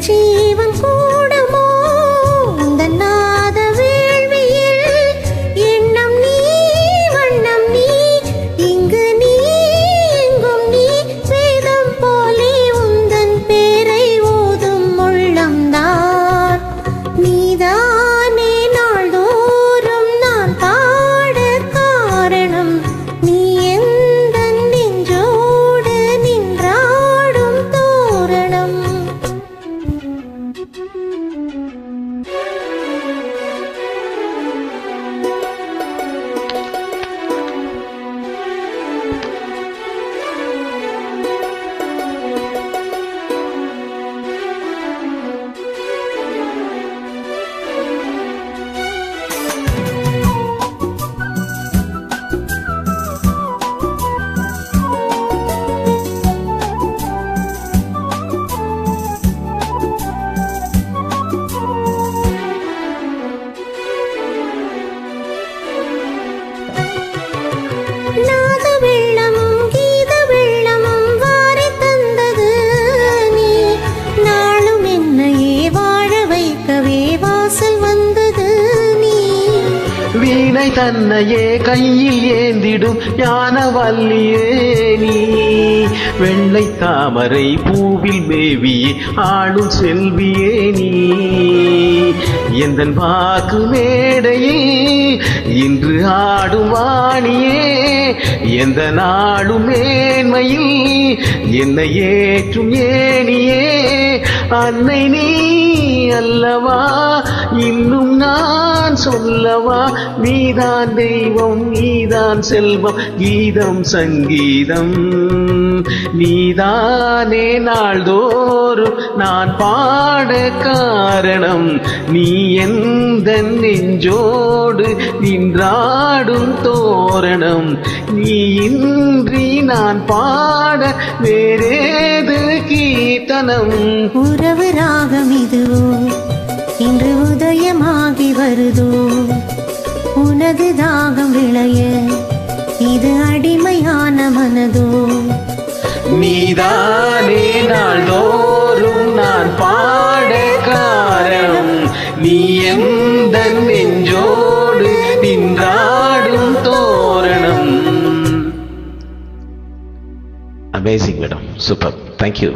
ஜீவன் கூடமோ உந்தன் நாத வேள்வியில் எண்ணம் நீ வண்ணம் நீ இங்கு நீ எங்கும் நீ வேதம் போலே உந்தன் பேரை ஓதும் உள்ளம்தான் நீதானே நாள்தோறும் நான் பாட காரணம் நீ எந்தன் நெஞ்சோடு நின்றாடும் தோரணம். நாத வெள்ளமும் கீத வெள்ளமும் வாரி தந்தது நீ நாளும் என்னையே வாழ வைக்கவே வாசல் வந்தது நீ வீணை தன்னையே கையில் ஏந்திடும் ஞானவல்லியே நீ வெள்ளை தாமரை பூவில் மேவியே ஆளும் செல்வியே நீ எந்தன் வாக்கு மேடையில் இன்று ஆடும் வாணியே எந்த நாளும் மேன்மையில் என்னை ஏற்றும் ஏனியே அன்னை நீ அல்லவா இன்னும் நான் சொல்லவா நீதான் தெய்வம் நீதான் செல்வம் கீதம் சங்கீதம் நீதானே நாள்தோறும் நான் பாட காரணம் நீ எந்த நெஞ்சோடு நின்றாடும் தோரணம் நீ இன்றி நான் பாட வேறேது கீர்த்தனம். உறவு ராகம் இதுவோ இன்று உதயமாகி வருதோ உனது தாகம் விளைய இது அடிமையான மனதோ நீதானே நாள்தோறும் நான் பாட காரணம் நீ எந்த நெஞ்சோடு நின்றாடும் தோரணம். Amazing, madam. Super. Thank you.